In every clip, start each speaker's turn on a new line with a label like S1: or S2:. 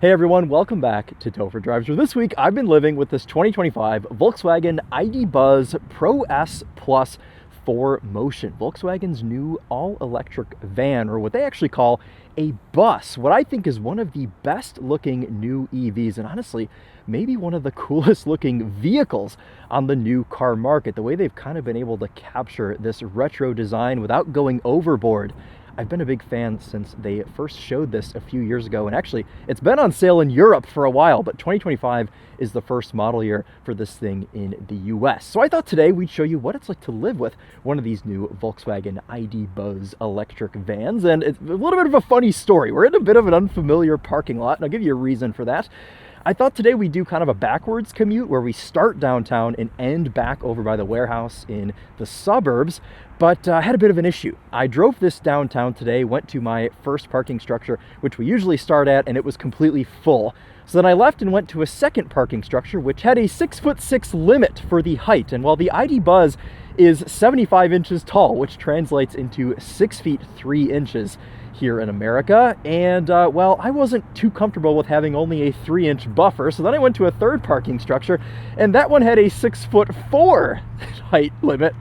S1: Hey everyone, welcome back to Topher Drives. For this week, I've been living with this 2025 Volkswagen ID Buzz Pro S Plus 4Motion, Volkswagen's new all-electric van, or what they actually call a bus. What I think is one of the best looking new EVs, and honestly, maybe one of the coolest looking vehicles on the new car market. The way they've kind of been able to capture this retro design without going overboard. I've been a big fan since they first showed this a few years ago, and actually it's been on sale in Europe for a while, but 2025 is the first model year for this thing in the US. So I thought today we'd show you what it's like to live with one of these new Volkswagen ID Buzz electric vans, and it's a little bit of a funny story. We're in a bit of an unfamiliar parking lot, and I'll give you a reason for that. I thought today we'd do kind of a backwards commute where we start downtown and end back over by the warehouse in the suburbs, but I had a bit of an issue. I drove this downtown today, went to my first parking structure, which we usually start at, and it was completely full. So then I left and went to a second parking structure, which had a 6'6" limit for the height. And while the ID Buzz is 75 inches tall, which translates into 6 feet 3 inches here in America, and well, I wasn't too comfortable with having only a 3-inch buffer, so then I went to a third parking structure, and that one had a 6'4" height limit.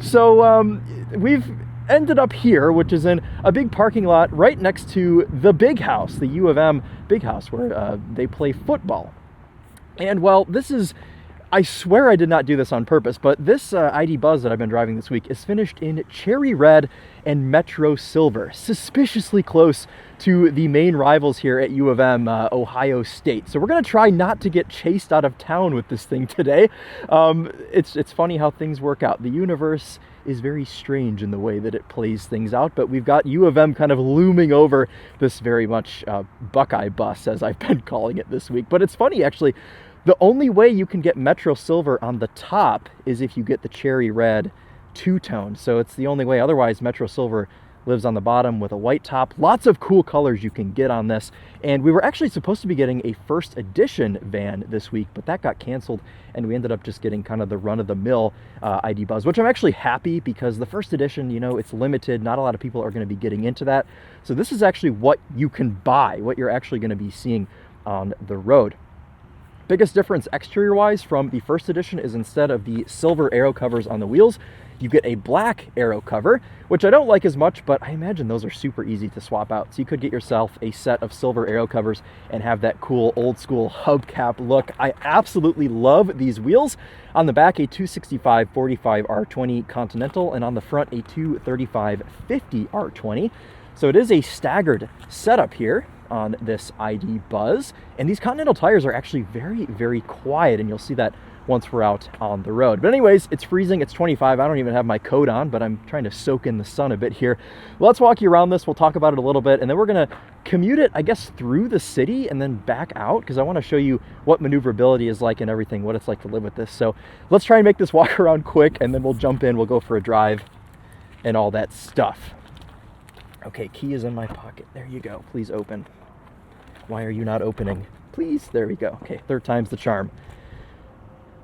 S1: So we've ended up here, which is in a big parking lot right next to the big house, the U of M big house, where they play football. And well, this is, I swear I did not do this on purpose, but this ID Buzz that I've been driving this week is finished in cherry red and metro silver, suspiciously close to the main rivals here at U of M, Ohio State. So we're gonna try not to get chased out of town with this thing today. It's funny how things work out. The universe is very strange in the way that it plays things out, but we've got U of M kind of looming over this very much Buckeye bus, as I've been calling it this week. But it's funny, actually. The only way you can get Metro Silver on the top is if you get the cherry red two-tone. So it's the only way. Otherwise, Metro Silver lives on the bottom with a white top. Lots of cool colors you can get on this. And we were actually supposed to be getting a first edition van this week, but that got canceled, and we ended up just getting kind of the run-of-the-mill ID Buzz, which I'm actually happy, because the first edition, you know, it's limited. Not a lot of people are going to be getting into that. So this is actually what you can buy, what you're actually going to be seeing on the road. Biggest difference exterior wise from the first edition is instead of the silver aero covers on the wheels, you get a black aero cover, which I don't like as much, but I imagine those are super easy to swap out. So you could get yourself a set of silver aero covers and have that cool old school hubcap look. I absolutely love these wheels. On the back, a 265/45 R20 Continental, and on the front, a 235/50 R20. So it is a staggered setup here on this ID Buzz, and these Continental tires are actually very, very quiet, and you'll see that once we're out on the road. But anyways, it's freezing, it's 25, I don't even have my coat on, but I'm trying to soak in the sun a bit here. Let's walk you around this, we'll talk about it a little bit, and then we're gonna commute it, I guess, through the city and then back out, because I wanna show you what maneuverability is like and everything, what it's like to live with this. So let's try and make this walk around quick, and then we'll jump in, we'll go for a drive and all that stuff. Okay, key is in my pocket, there you go, please open. Why are you not opening? Please, there we go. Okay, third time's the charm.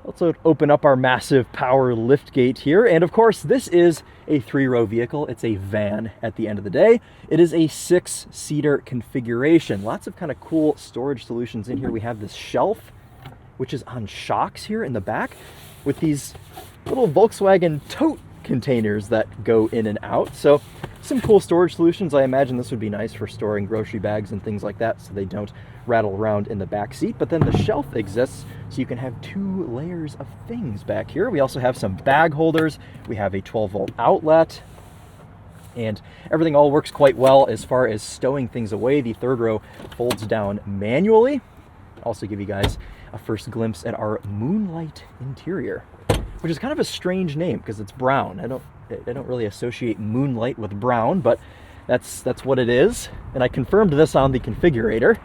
S1: Let's open up our massive power lift gate here. And of course, this is a 3-row vehicle. It's a van at the end of the day. It is a 6-seater configuration. Lots of kind of cool storage solutions in here. We have this shelf, which is on shocks here in the back, with these little Volkswagen tote containers that go in and out. So some cool storage solutions. I imagine this would be nice for storing grocery bags and things like that, so they don't rattle around in the back seat. But then the shelf exists, so you can have 2 layers of things back here. We also have some bag holders. We have a 12-volt outlet, and everything all works quite well as far as stowing things away. The third row folds down manually. Also give you guys a first glimpse at our Moonlight interior, which is kind of a strange name because it's brown. I don't really associate Moonlight with brown, but that's what it is. And I confirmed this on the configurator.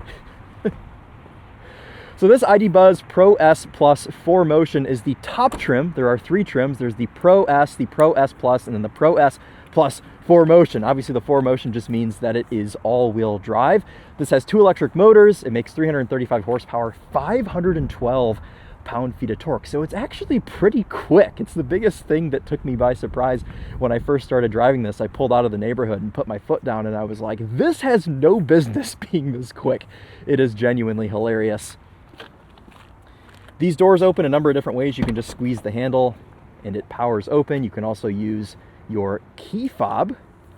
S1: So this ID Buzz Pro S Plus 4Motion is the top trim. There are 3 trims. There's the Pro S, the Pro S Plus, and then the Pro S Plus 4Motion. Obviously the 4Motion just means that it is all-wheel drive. This has 2 electric motors. It makes 335 horsepower, 512 pound-feet of torque. So it's actually pretty quick. It's the biggest thing that took me by surprise when I first started driving this. I pulled out of the neighborhood and put my foot down and I was like, this has no business being this quick. It is genuinely hilarious. These doors open a number of different ways. You can just squeeze the handle and it powers open. You can also use your key fob,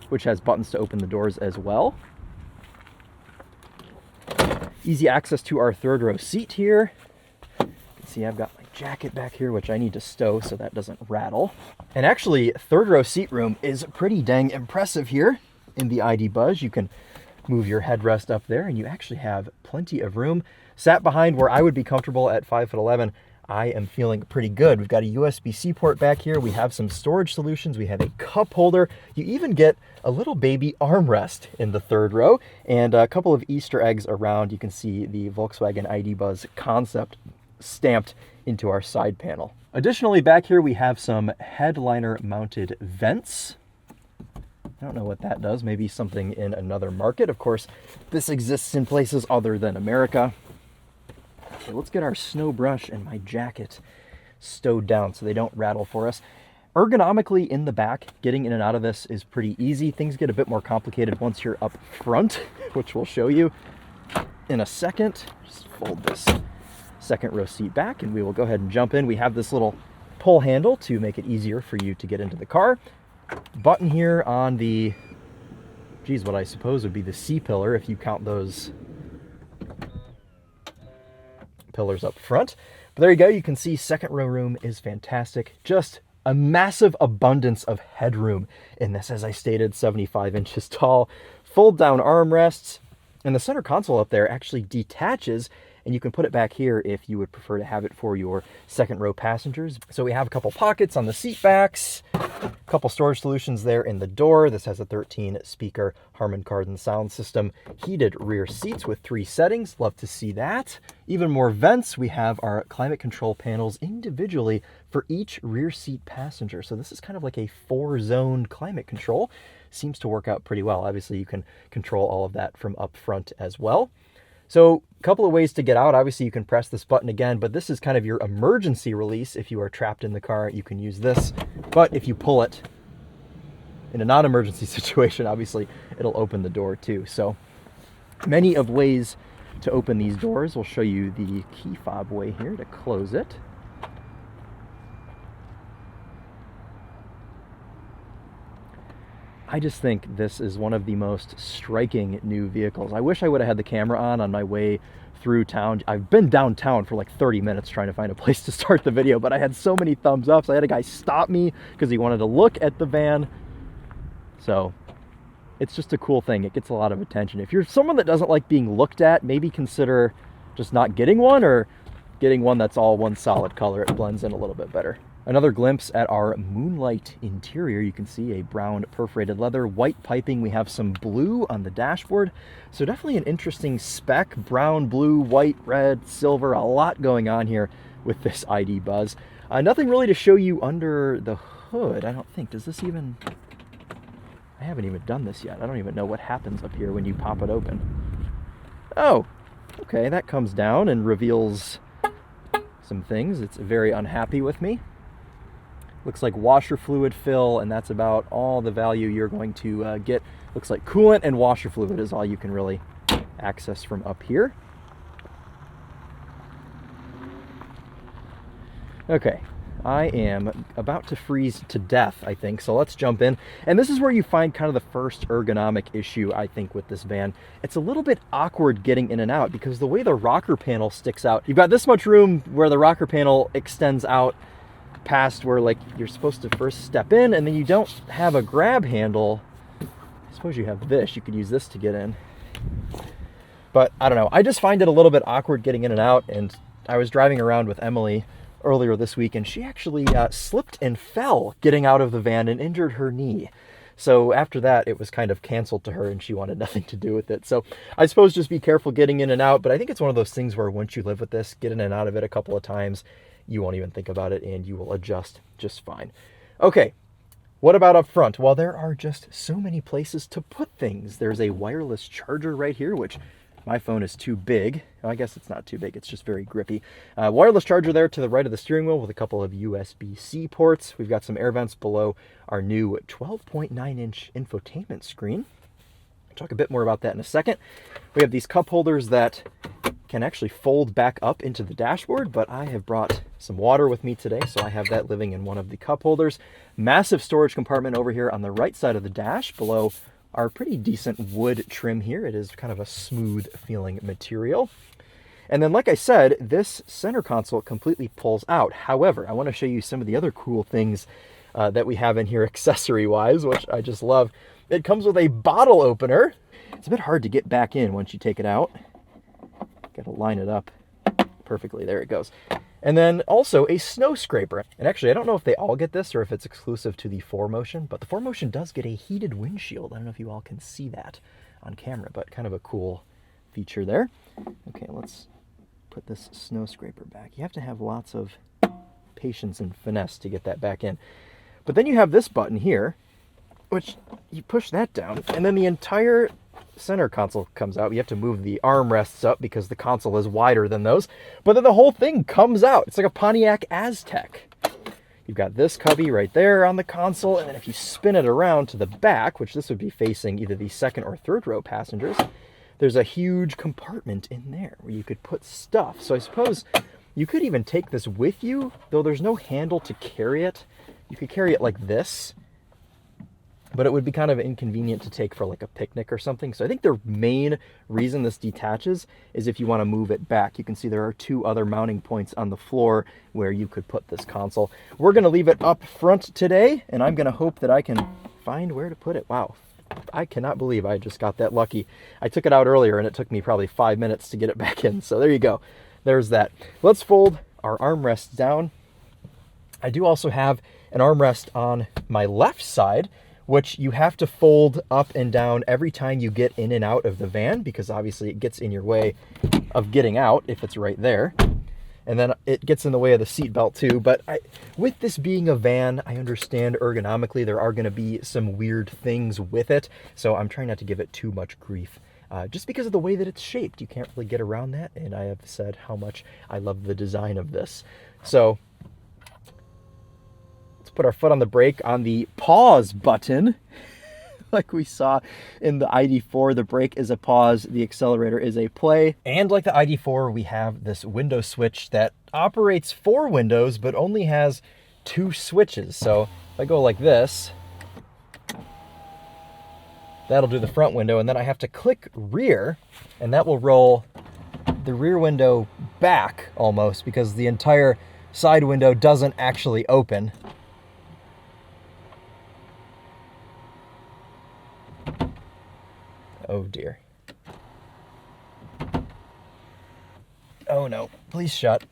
S1: which has buttons to open the doors as well. Easy access to our third row seat here. You can see I've got my jacket back here, which I need to stow so that doesn't rattle. And actually, third row seat room is pretty dang impressive here in the ID Buzz. You can move your headrest up there and you actually have plenty of room. Sat behind where I would be comfortable at 5'11", I am feeling pretty good. We've got a USB-C port back here. We have some storage solutions. We have a cup holder. You even get a little baby armrest in the third row and a couple of Easter eggs around. You can see the Volkswagen ID Buzz concept stamped into our side panel. Additionally, back here we have some headliner mounted vents. I don't know what that does. Maybe something in another market. Of course, this exists in places other than America. Okay, let's get our snow brush and my jacket stowed down so they don't rattle for us. Ergonomically in the back, getting in and out of this is pretty easy. Things get a bit more complicated once you're up front, which we'll show you in a second. Just fold this second row seat back and we will go ahead and jump in. We have this little pull handle to make it easier for you to get into the car. Button here on the, geez, what I suppose would be the C pillar if you count those pillars up front. But there you go. You can see second row room is fantastic. Just a massive abundance of headroom in this. As I stated, 75 inches tall, fold down armrests, and the center console up there actually detaches and you can put it back here if you would prefer to have it for your second row passengers. So we have a couple pockets on the seat backs, a couple storage solutions there in the door. This has a 13 speaker Harman Kardon sound system, heated rear seats with 3 settings. Love to see that. Even more vents. We have our climate control panels individually for each rear seat passenger. So this is kind of like a 4-zone climate control. Seems to work out pretty well. Obviously you can control all of that from up front as well. So a couple of ways to get out. Obviously you can press this button again, but this is kind of your emergency release. If you are trapped in the car, you can use this. But if you pull it in a non-emergency situation, obviously it'll open the door too. So many of ways to open these doors. We'll show you the key fob way here to close it. I just think this is one of the most striking new vehicles. I wish I would have had the camera on my way through town. I've been downtown for like 30 minutes trying to find a place to start the video, but I had so many thumbs ups. I had a guy stop me because he wanted to look at the van. So it's just a cool thing. It gets a lot of attention. If you're someone that doesn't like being looked at, maybe consider just not getting one or getting one that's all one solid color. It blends in a little bit better. Another glimpse at our Moonlight interior. You can see a brown perforated leather, white piping. We have some blue on the dashboard. So definitely an interesting spec. Brown, blue, white, red, silver, a lot going on here with this ID Buzz. Nothing really to show you under the hood, I don't think. Does this even... I haven't even done this yet. I don't even know what happens up here when you pop it open. Oh, okay, that comes down and reveals some things. It's very unhappy with me. Looks like washer fluid fill, and that's about all the value you're going to get. Looks like coolant and washer fluid is all you can really access from up here. Okay, I am about to freeze to death, I think, so let's jump in. And this is where you find kind of the first ergonomic issue, I think, with this van. It's a little bit awkward getting in and out because the way the rocker panel sticks out, you've got this much room where the rocker panel extends out past where like you're supposed to first step in, and then you don't have a grab handle. I suppose you have this. You could use this to get in. But I don't know. I just find it a little bit awkward getting in and out, and I was driving around with Emily earlier this week, and she actually slipped and fell getting out of the van and injured her knee. So after that, it was kind of canceled to her, and she wanted nothing to do with it. So I suppose just be careful getting in and out, but I think it's one of those things where once you live with this, get in and out of it a couple of times, you won't even think about it, and you will adjust just fine. Okay, what about up front? Well, there are just so many places to put things. There's a wireless charger right here, which My phone is too big. Well, I guess it's not too big, it's just very grippy. Wireless charger there to the right of the steering wheel with a couple of USB-C ports. We've got some air vents below our new 12.9-inch infotainment screen. I'll talk a bit more about that in a second. We have these cup holders that can actually fold back up into the dashboard, but I have brought some water with me today, so I have that living in one of the cup holders. Massive storage compartment over here on the right side of the dash below our pretty decent wood trim here. It is kind of a smooth feeling material. And then, like I said, this center console completely pulls out. However, I want to show you some of the other cool things that we have in here accessory-wise, which I just love. It comes with a bottle opener. It's a bit hard to get back in once you take it out. Got to line it up perfectly. There it goes. And then also a snow scraper. And actually, I don't know if they all get this or if it's exclusive to the 4Motion, but the 4Motion does get a heated windshield. I don't know if you all can see that on camera, but kind of a cool feature there. Okay, let's put this snow scraper back. You have to have lots of patience and finesse to get that back in. But then you have this button here, which you push that down, and then the entire center console comes out. You have to move the armrests up because the console is wider than those, but then the whole thing comes out. It's like a Pontiac Aztek. You've got this cubby right there on the console, and then if you spin it around to the back, which this would be facing either the second or third row passengers, there's a huge compartment in there where you could put stuff. So I suppose you could even take this with you, though there's no handle to carry it. You could carry it like this, but it would be kind of inconvenient to take for like a picnic or something. So I think the main reason this detaches is if you want to move it back. You can see there are two other mounting points on the floor where you could put this console. We're going to leave it up front today, and I'm going to hope that I can find where to put it. Wow, I cannot believe I just got that lucky. I took it out earlier, and it took me probably 5 minutes to get it back in. So there you go. There's that. Let's fold our armrests down. I do also have an armrest on my left side, which you have to fold up and down every time you get in and out of the van, because obviously it gets in your way of getting out if it's right there. And then it gets in the way of the seat belt too. But with this being a van, I understand ergonomically there are going to be some weird things with it. So I'm trying not to give it too much grief. Just because of the way that it's shaped. You can't really get around that. And I have said how much I love the design of this. So put our foot on the brake on the pause button. Like we saw in the ID4, the brake is a pause, the accelerator is a play. And like the ID4, we have this window switch that operates 4 windows, but only has 2 switches. So if I go like this, that'll do the front window, and then I have to click rear, and that will roll the rear window back almost, because the entire side window doesn't actually open. Oh dear. Oh no, please shut.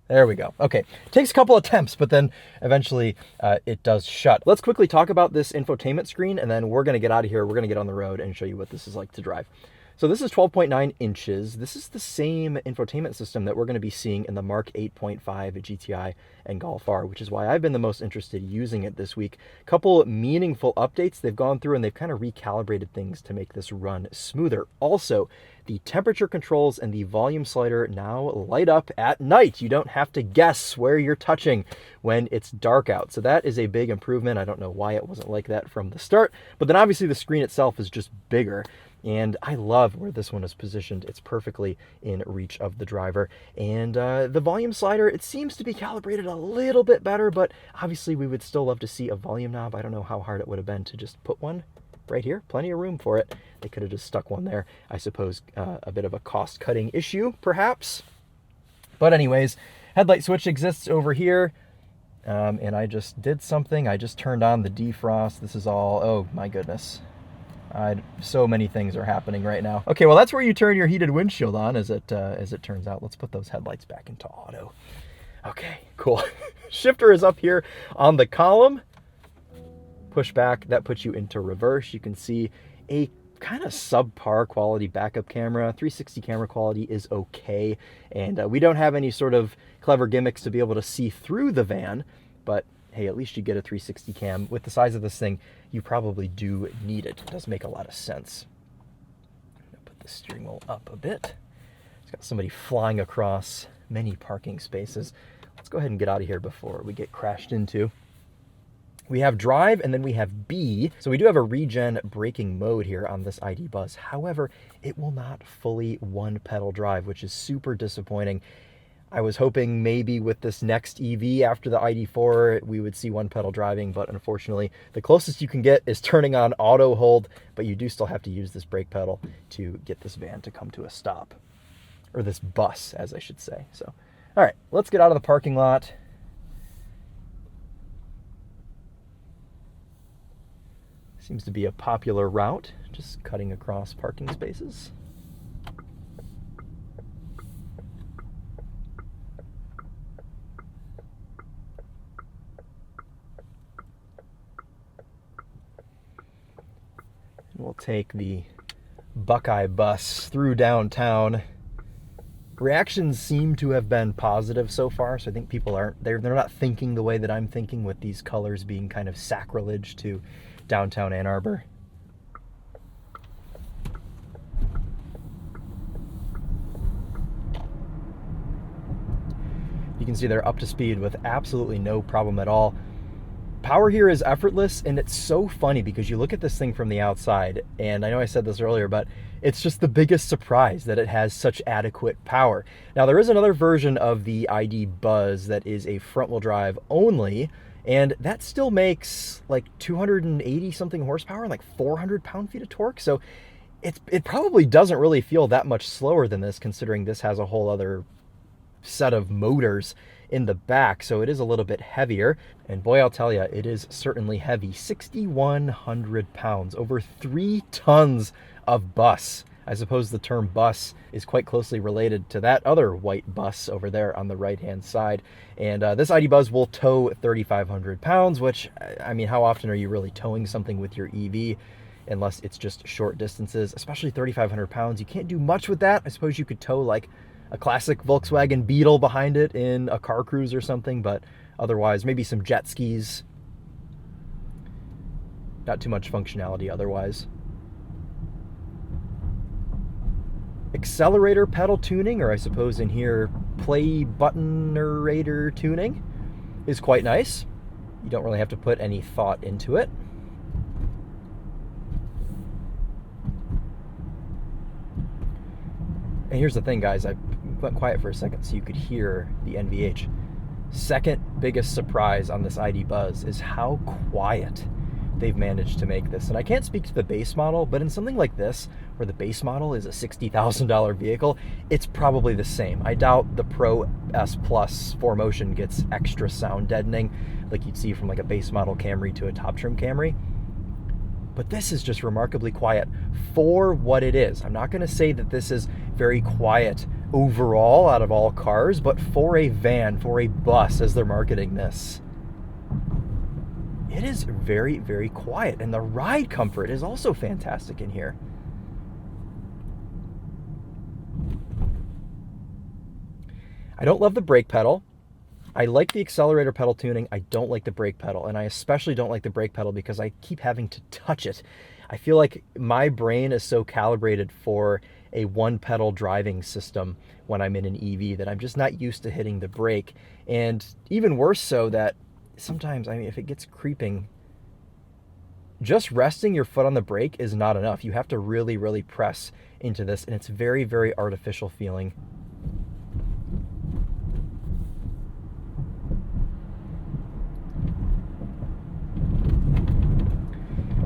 S1: There we go. Okay, takes a couple attempts, but then eventually it does shut. Let's quickly talk about this infotainment screen, and then we're gonna get out of here. We're gonna get on the road and show you what this is like to drive. So this is 12.9 inches. This is the same infotainment system that we're going to be seeing in the Mark 8.5 GTI and Golf R, which is why I've been the most interested using it this week. Couple meaningful updates they've gone through, and they've kind of recalibrated things to make this run smoother. Also, the temperature controls and the volume slider now light up at night. You don't have to guess where you're touching when it's dark out. So that is a big improvement. I don't know why it wasn't like that from the start, but then obviously the screen itself is just bigger. And I love where this one is positioned. It's perfectly in reach of the driver. And the volume slider, it seems to be calibrated a little bit better, but obviously we would still love to see a volume knob. I don't know how hard it would have been to just put one right here. Plenty of room for it. They could have just stuck one there. I suppose a bit of a cost-cutting issue, perhaps. But anyways, headlight switch exists over here. And I just did something. I just turned on the defrost. This is all, oh my goodness. So many things are happening right now. Okay, well that's where you turn your heated windshield on, as it turns out. Let's put those headlights back into auto. Okay, cool. Shifter is up here on the column. Push back, that puts you into reverse. You can see a kind of subpar quality backup camera. 360 camera quality is okay, and we don't have any sort of clever gimmicks to be able to see through the van, but hey, at least you get a 360 cam. With the size of this thing, you probably do need it. It does make a lot of sense. I'm gonna put the steering wheel up a bit. It's got somebody flying across many parking spaces. Let's go ahead and get out of here before we get crashed into. We have drive and then we have B. So we do have a regen braking mode here on this ID Buzz. However, it will not fully one pedal drive, which is super disappointing. I was hoping maybe with this next EV after the ID4, we would see one pedal driving, but unfortunately the closest you can get is turning on auto hold, but you do still have to use this brake pedal to get this van to come to a stop, or this bus, as I should say. So, all right, let's get out of the parking lot. Seems to be a popular route, just cutting across parking spaces. And we'll take the Buckeye bus through downtown. Reactions seem to have been positive so far, so I think people they're not thinking the way that I'm thinking, with these colors being kind of sacrilege to downtown Ann Arbor. You can see they're up to speed with absolutely no problem at all. Power here is effortless, and it's so funny because you look at this thing from the outside, and I know I said this earlier, but it's just the biggest surprise that it has such adequate power. Now, there is another version of the ID Buzz that is a front-wheel drive only, and that still makes like 280 something horsepower and like 400 pound-feet of torque. So it probably doesn't really feel that much slower than this, considering this has a whole other set of motors in the back. So it is a little bit heavier. And boy, I'll tell you, it is certainly heavy. 6,100 pounds, over 3 tons of bus. I suppose the term bus is quite closely related to that other white bus over there on the right-hand side. And this ID Buzz will tow 3,500 pounds, which, I mean, how often are you really towing something with your EV? Unless it's just short distances, especially 3,500 pounds. You can't do much with that. I suppose you could tow like a classic Volkswagen Beetle behind it in a car cruise or something, but otherwise, maybe some jet skis. Not too much functionality otherwise. Accelerator pedal tuning, or I suppose in here, play button narrator tuning, is quite nice. You don't really have to put any thought into it. And here's the thing, guys, I went quiet for a second so you could hear the NVH. Second biggest surprise on this ID Buzz is how quiet they've managed to make this. And I can't speak to the base model, but in something like this, where the base model is a $60,000 vehicle, it's probably the same. I doubt the Pro S Plus 4Motion gets extra sound deadening like you'd see from like a base model Camry to a top trim Camry. But this is just remarkably quiet for what it is. I'm not going to say that this is very quiet overall out of all cars, but for a van, for a bus, as they're marketing this, it is very, very quiet. And the ride comfort is also fantastic in here. I don't love the brake pedal. I like the accelerator pedal tuning. I don't like the brake pedal, and I especially don't like the brake pedal because I keep having to touch it. I feel like my brain is so calibrated for a one pedal driving system when I'm in an EV that I'm just not used to hitting the brake. And even worse so that sometimes, I mean, if it gets creeping, just resting your foot on the brake is not enough. You have to really, really press into this, and it's very, very artificial feeling.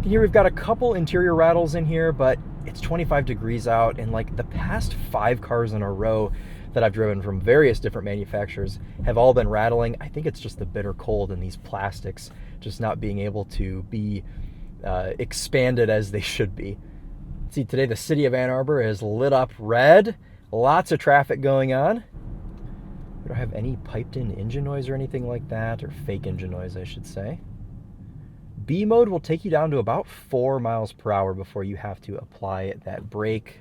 S1: Here we've got a couple interior rattles in here, but it's 25 degrees out, and like the past 5 cars in a row that I've driven from various different manufacturers have all been rattling. I think it's just the bitter cold and these plastics just not being able to be expanded as they should be. See, today the city of Ann Arbor is lit up red. Lots of traffic going on. We don't have any piped in engine noise or anything like that, or fake engine noise, I should say. B mode will take you down to about 4 miles per hour before you have to apply that brake.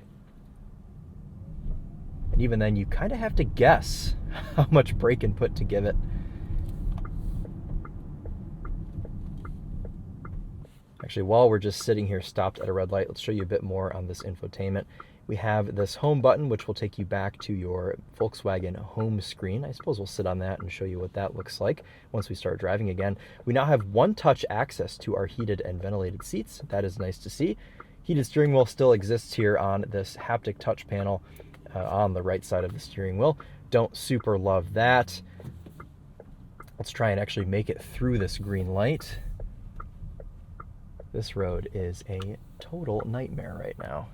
S1: And even then, you kind of have to guess how much brake input to give it. Actually, while we're just sitting here stopped at a red light, let's show you a bit more on this infotainment. We have this home button, which will take you back to your Volkswagen home screen. I suppose we'll sit on that and show you what that looks like once we start driving again. We now have one-touch access to our heated and ventilated seats. That is nice to see. Heated steering wheel still exists here on this haptic touch panel on the right side of the steering wheel. Don't super love that. Let's try and actually make it through this green light. This road is a total nightmare right now.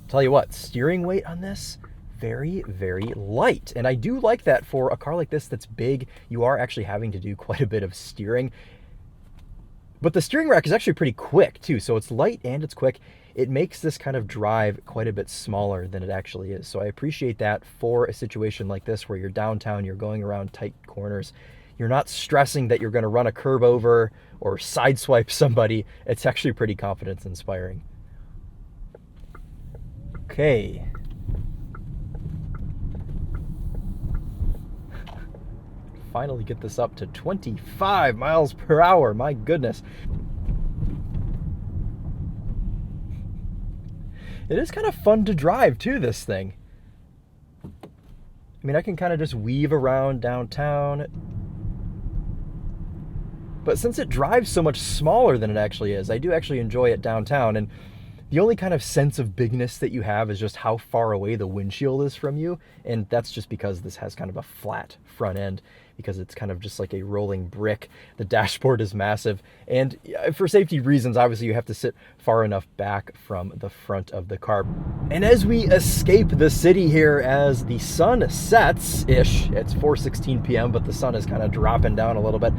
S1: Tell you what, steering weight on this, very, very light. And I do like that for a car like this that's big. You are actually having to do quite a bit of steering. But the steering rack is actually pretty quick too. So it's light and it's quick. It makes this kind of drive quite a bit smaller than it actually is. So I appreciate that for a situation like this where you're downtown, you're going around tight corners. You're not stressing that you're going to run a curb over or sideswipe somebody. It's actually pretty confidence inspiring. Okay. Finally get this up to 25 miles per hour. My goodness. It is kind of fun to drive too, this thing. I mean, I can kind of just weave around downtown. But since it drives so much smaller than it actually is, I do actually enjoy it downtown. And the only kind of sense of bigness that you have is just how far away the windshield is from you. And that's just because this has kind of a flat front end, because it's kind of just like a rolling brick. The dashboard is massive. And for safety reasons, obviously you have to sit far enough back from the front of the car. And as we escape the city here, as the sun sets-ish, it's 4:16 p.m., but the sun is kind of dropping down a little bit.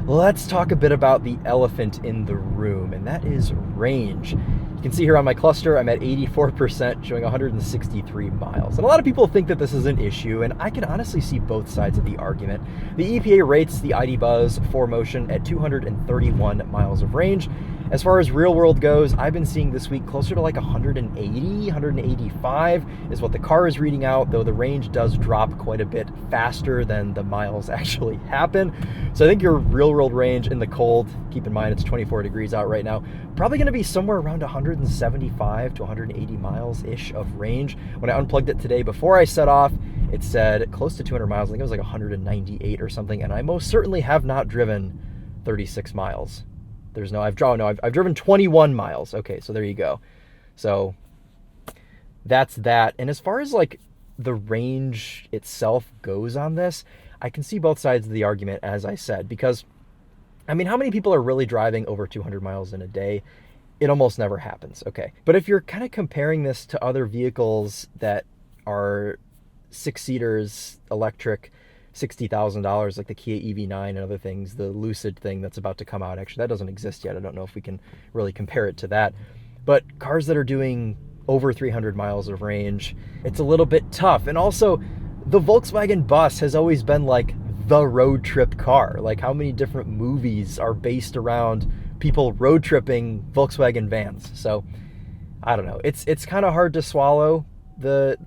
S1: Let's talk a bit about the elephant in the room, and that is range. You can see here on my cluster, I'm at 84%, showing 163 miles. And a lot of people think that this is an issue, and I can honestly see both sides of the argument. The EPA rates the ID Buzz 4Motion at 231 miles of range. As far as real world goes, I've been seeing this week closer to like 180, 185 is what the car is reading out, though the range does drop quite a bit faster than the miles actually happen. So I think your real world range in the cold, keep in mind it's 24 degrees out right now, probably going to be somewhere around 175 to 180 miles-ish of range. When I unplugged it today before I set off, it said close to 200 miles. I think it was like 198 or something, and I most certainly have not driven 36 miles. I've driven 21 miles. Okay, so there you go. So that's that. And as far as like the range itself goes on this, I can see both sides of the argument, as I said, because I mean, how many people are really driving over 200 miles in a day? It almost never happens. Okay. But if you're kind of comparing this to other vehicles that are 6-seaters, electric, $60,000, like the Kia EV9 and other things, the Lucid thing that's about to come out. Actually, that doesn't exist yet. I don't know if we can really compare it to that. But cars that are doing over 300 miles of range, it's a little bit tough. And also, the Volkswagen Bus has always been like the road trip car. Like, how many different movies are based around people road tripping Volkswagen vans? So, I don't know. It's kind of hard to swallow the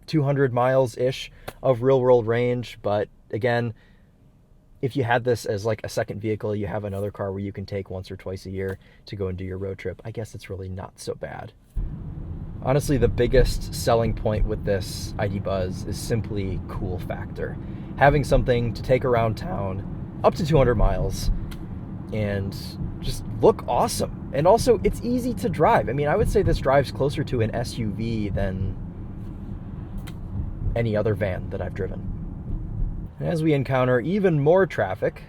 S1: 200 miles-ish of real-world range, but again, if you had this as like a second vehicle, you have another car where you can take once or twice a year to go and do your road trip, I guess it's really not so bad. Honestly, the biggest selling point with this ID Buzz is simply cool factor. Having something to take around town up to 200 miles and just look awesome. And also, it's easy to drive. I mean, I would say this drives closer to an SUV than any other van that I've driven. And as we encounter even more traffic,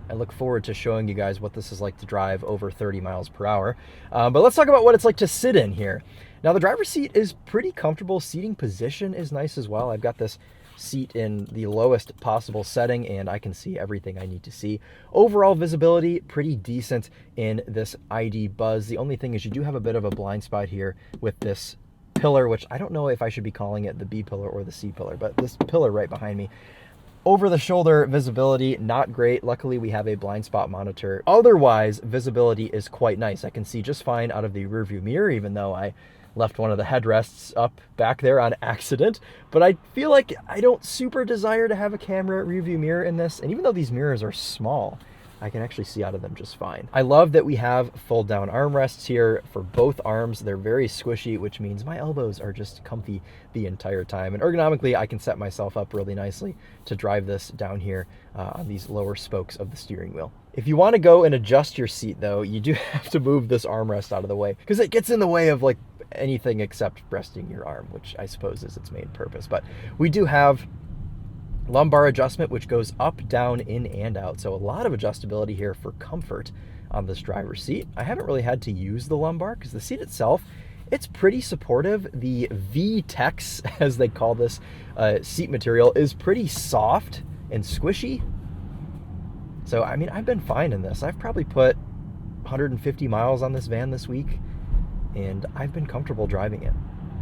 S1: I look forward to showing you guys what this is like to drive over 30 miles per hour. But let's talk about what it's like to sit in here. Now, the driver's seat is pretty comfortable. Seating position is nice as well. I've got this seat in the lowest possible setting, and I can see everything I need to see. Overall visibility, pretty decent in this ID Buzz. The only thing is you do have a bit of a blind spot here with this pillar, which I don't know if I should be calling it the B pillar or the C pillar, but this pillar right behind me. Over the shoulder visibility, not great. Luckily, we have a blind spot monitor. Otherwise, visibility is quite nice. I can see just fine out of the rearview mirror, even though I left one of the headrests up back there on accident. But I feel like I don't super desire to have a camera rearview mirror in this. And even though these mirrors are small, I can actually see out of them just fine. I love that we have fold down armrests here for both arms. They're very squishy, which means my elbows are just comfy the entire time. And ergonomically, I can set myself up really nicely to drive this down here on these lower spokes of the steering wheel. If you want to go and adjust your seat though, you do have to move this armrest out of the way because it gets in the way of like anything except resting your arm, which I suppose is its main purpose. But we do have lumbar adjustment, which goes up, down, in, and out. So a lot of adjustability here for comfort on this driver's seat. I haven't really had to use the lumbar because the seat itself, it's pretty supportive. The V-Tex, as they call this seat material, is pretty soft and squishy. So, I mean, I've been fine in this. I've probably put 150 miles on this van this week, and I've been comfortable driving it.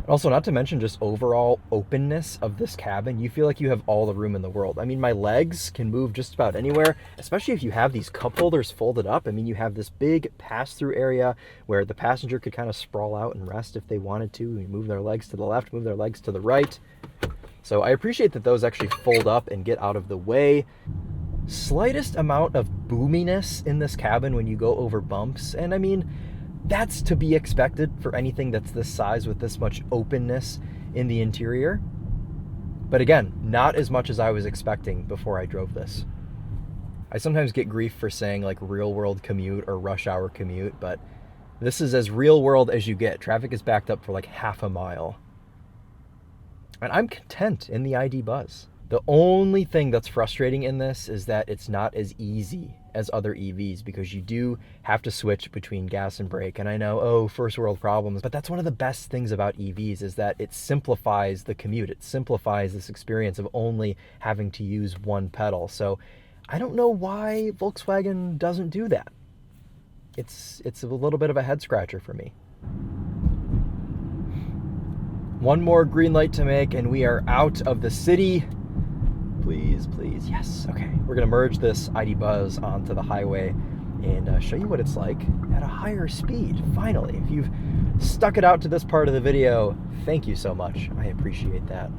S1: Also, not to mention just overall openness of this cabin. You feel like you have all the room in the world. I mean, my legs can move just about anywhere, especially if you have these cup holders folded up. I mean, you have this big pass-through area where the passenger could kind of sprawl out and rest if they wanted to, and move their legs to the left, move their legs to the right. So I appreciate that those actually fold up and get out of the way. Slightest amount of boominess in this cabin when you go over bumps, and I mean, that's to be expected for anything that's this size with this much openness in the interior. But again, not as much as I was expecting before I drove this. I sometimes get grief for saying like real world commute or rush hour commute, but this is as real world as you get. Traffic is backed up for like half a mile. And I'm content in the ID Buzz. The only thing that's frustrating in this is that it's not as easy as other EVs because you do have to switch between gas and brake. And I know, oh, first world problems, but that's one of the best things about EVs is that it simplifies the commute. It simplifies this experience of only having to use one pedal. So I don't know why Volkswagen doesn't do that. It's a little bit of a head scratcher for me. One more green light to make and we are out of the city. Please, please, yes, okay. We're gonna merge this ID Buzz onto the highway and show you what it's like at a higher speed, finally. If you've stuck it out to this part of the video, thank you so much. I appreciate that.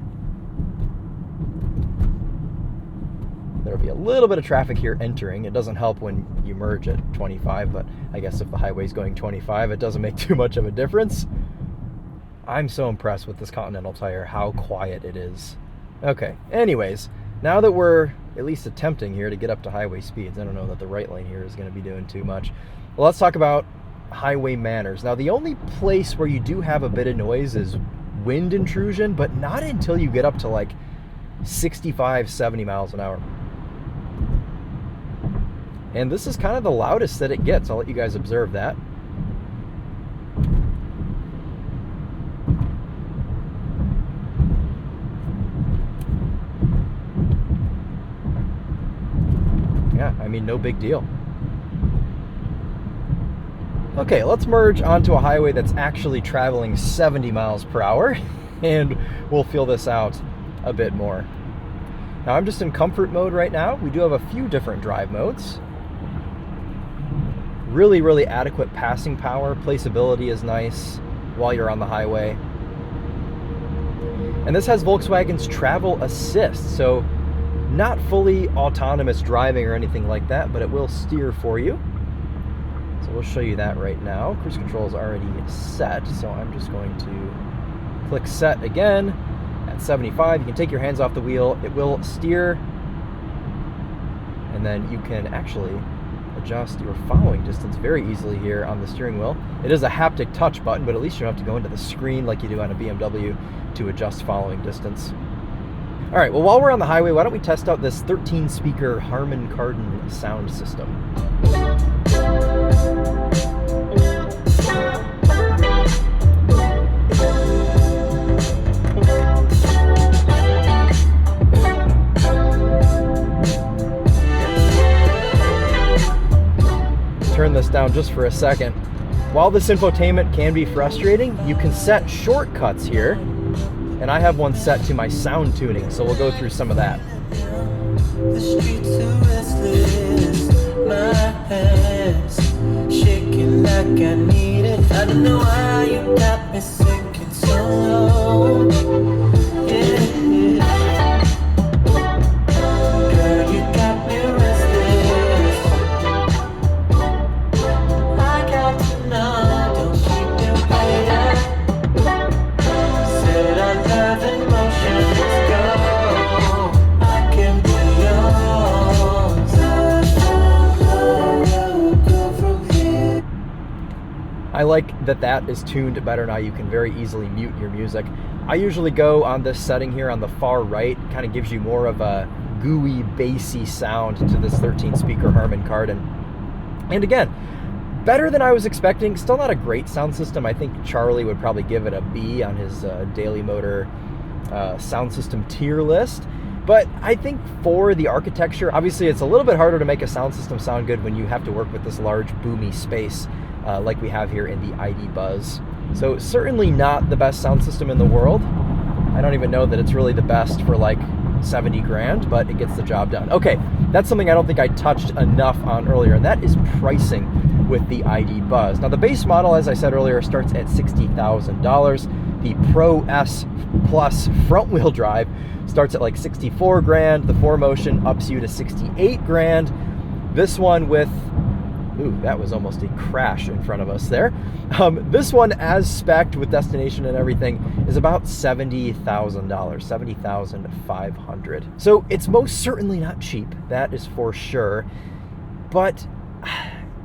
S1: There'll be a little bit of traffic here entering. It doesn't help when you merge at 25, but I guess if the highway's going 25, it doesn't make too much of a difference. I'm so impressed with this Continental Tire, how quiet it is. Okay, anyways, now that we're at least attempting here to get up to highway speeds, I don't know that the right lane here is going to be doing too much. Well, let's talk about highway manners. Now, the only place where you do have a bit of noise is wind intrusion, but not until you get up to like 65, 70 miles an hour. And this is kind of the loudest that it gets. I'll let you guys observe that. Yeah, I mean, no big deal. Okay, let's merge onto a highway that's actually traveling 70 miles per hour, and we'll feel this out a bit more. Now, I'm just in comfort mode right now. We do have a few different drive modes. Really, really adequate passing power. Placeability is nice while you're on the highway. And this has Volkswagen's travel assist, so not fully autonomous driving or anything like that, but it will steer for you. So we'll show you that right now. Cruise control is already set, so I'm just going to click set again at 75. You can take your hands off the wheel. It will steer, and then you can actually adjust your following distance very easily here on the steering wheel. It is a haptic touch button, but at least you don't have to go into the screen like you do on a BMW to adjust following distance. All right, well, while we're on the highway, why don't we test out this 13-speaker Harman Kardon sound system. Turn this down just for a second. While this infotainment can be frustrating, you can set shortcuts here. And I have one set to my sound tuning, so we'll go through some of that. The streets are restless, my hands shaking like I need it. I don't know why you got me sinking so low. Yeah. Girl, you got me restless. like that is tuned better now. You can very easily mute your music. I usually go on this setting here on the far right. Kind of gives you more of a gooey, bassy sound to this 13 speaker Harman Kardon. And again, better than I was expecting. Still not a great sound system. I think Charlie would probably give it a B on his Daily Motor sound system tier list. But I think for the architecture, obviously it's a little bit harder to make a sound system sound good when you have to work with this large boomy space like we have here in the ID Buzz. So certainly not the best sound system in the world. I don't even know that it's really the best for like 70 grand, but it gets the job done. Okay, that's something I don't think I touched enough on earlier, and that is pricing with the ID Buzz. Now the base model, as I said earlier, starts at $60,000. The Pro S Plus front wheel drive starts at like 64 grand. The 4Motion ups you to 68 grand. This one with, ooh, that was almost a crash in front of us there. This one, as spec'd with destination and everything, is about $70,000, $70,500. So it's most certainly not cheap, that is for sure. But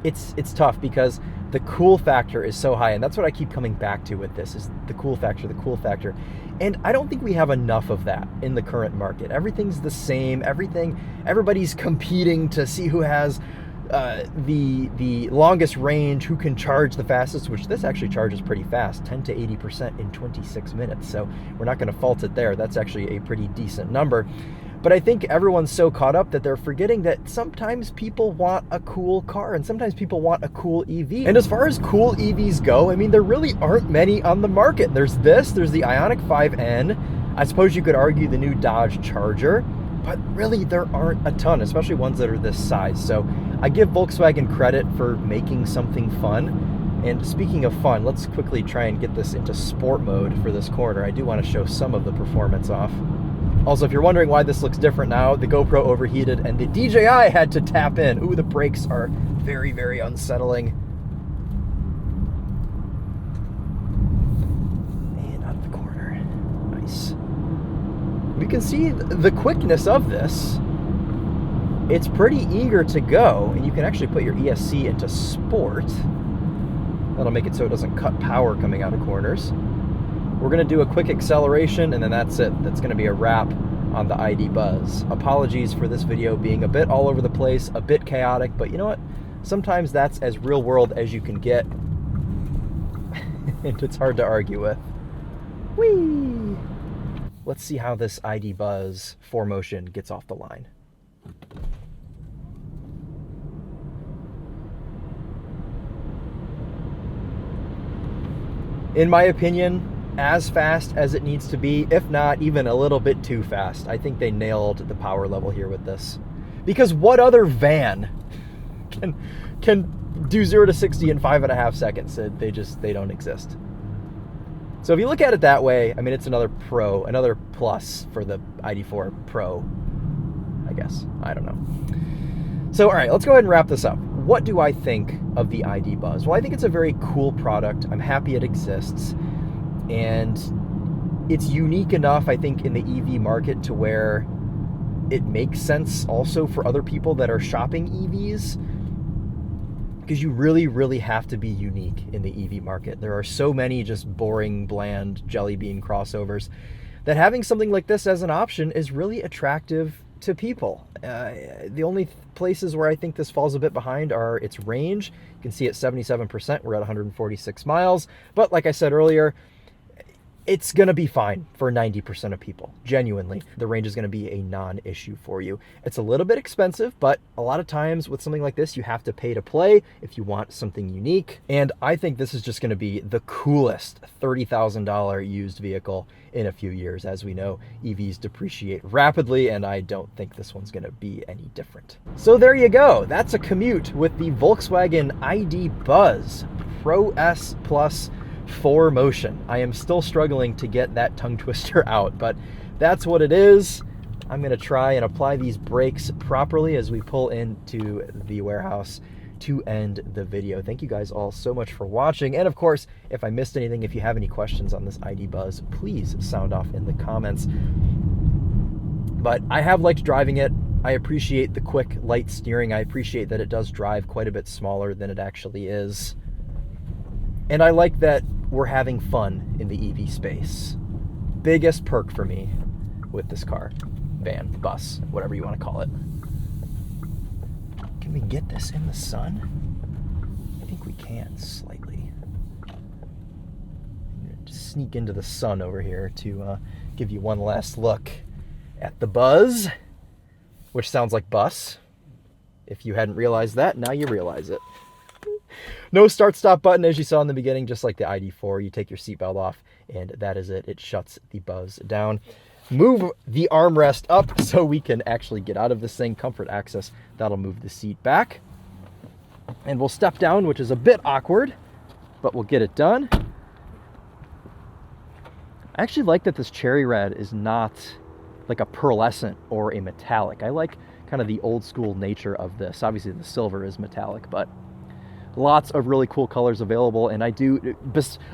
S1: it's tough because the cool factor is so high, and that's what I keep coming back to with this, is the cool factor. And I don't think we have enough of that in the current market. Everything's the same, everybody's competing to see who has the longest range, who can charge the fastest, which this actually charges pretty fast, 10 to 80% in 26 minutes. So we're not going to fault it there. That's actually a pretty decent number. But I think everyone's so caught up that they're forgetting that sometimes people want a cool car and sometimes people want a cool EV. And as far as cool EVs go, I mean, there really aren't many on the market. There's the Ioniq 5N. I suppose you could argue the new Dodge Charger, but really there aren't a ton, especially ones that are this size. So I give Volkswagen credit for making something fun. And speaking of fun, let's quickly try and get this into sport mode for this corner. I do want to show some of the performance off. Also, if you're wondering why this looks different now, the GoPro overheated and the DJI had to tap in. Ooh, the brakes are very, very unsettling. And out of the corner. Nice. We can see the quickness of this. It's pretty eager to go, and you can actually put your ESC into sport. That'll make it so it doesn't cut power coming out of corners. We're going to do a quick acceleration, and then that's it. That's going to be a wrap on the ID Buzz. Apologies for this video being a bit all over the place, a bit chaotic, but you know what? Sometimes that's as real world as you can get, and it's hard to argue with. Whee! Let's see how this ID Buzz 4Motion gets off the line. In my opinion, as fast as it needs to be, if not even a little bit too fast. I think they nailed the power level here with this. Because what other van can do 0 to 60 in 5.5 seconds? They don't exist. So if you look at it that way, I mean, it's another plus for the ID4 Pro, I guess. I don't know. So, all right, let's go ahead and wrap this up. What do I think of the ID Buzz? Well, I think it's a very cool product. I'm happy it exists. And it's unique enough, I think, in the EV market to where it makes sense also for other people that are shopping EVs, because you really, really have to be unique in the EV market. There are so many just boring, bland, jelly bean crossovers that having something like this as an option is really attractive to people. The only places where I think this falls a bit behind are its range. You can see at 77%, we're at 146 miles. But like I said earlier, it's going to be fine for 90% of people. Genuinely, the range is going to be a non-issue for you. It's a little bit expensive, but a lot of times with something like this, you have to pay to play if you want something unique. And I think this is just going to be the coolest $30,000 used vehicle in a few years. As we know, EVs depreciate rapidly, and I don't think this one's going to be any different. So there you go. That's a commute with the Volkswagen ID Buzz Pro S Plus 4Motion. I am still struggling to get that tongue twister out, but that's what it is. I'm going to try and apply these brakes properly as we pull into the warehouse to end the video. Thank you guys all so much for watching. And of course, if I missed anything, if you have any questions on this ID Buzz, please sound off in the comments. But I have liked driving it. I appreciate the quick, light steering. I appreciate that it does drive quite a bit smaller than it actually is. And I like that we're having fun in the EV space. Biggest perk for me with this car, van, bus, whatever you want to call it. Can we get this in the sun? I think we can slightly. I'm gonna just sneak into the sun over here to give you one last look at the Buzz, which sounds like bus. If you hadn't realized that, now you realize it. No start-stop button, as you saw in the beginning, just like the ID4. You take your seatbelt off, and that is it. It shuts the Buzz down. Move the armrest up so we can actually get out of this thing. Comfort access, that'll move the seat back. And we'll step down, which is a bit awkward, but we'll get it done. I actually like that this cherry red is not like a pearlescent or a metallic. I like kind of the old school nature of this. Obviously the silver is metallic, but lots of really cool colors available. And I do,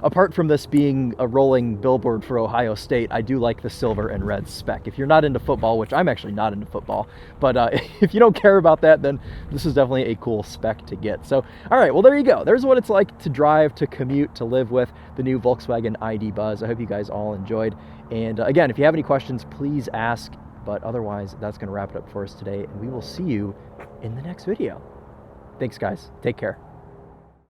S1: apart from this being a rolling billboard for Ohio State, I do like the silver and red spec. If you're not into football, which I'm actually not into football, but if you don't care about that, then this is definitely a cool spec to get. So, all right, well, there you go. There's what it's like to drive, to commute, to live with the new Volkswagen ID Buzz. I hope you guys all enjoyed. And again, if you have any questions, please ask. But otherwise, that's going to wrap it up for us today. And we will see you in the next video. Thanks, guys. Take care.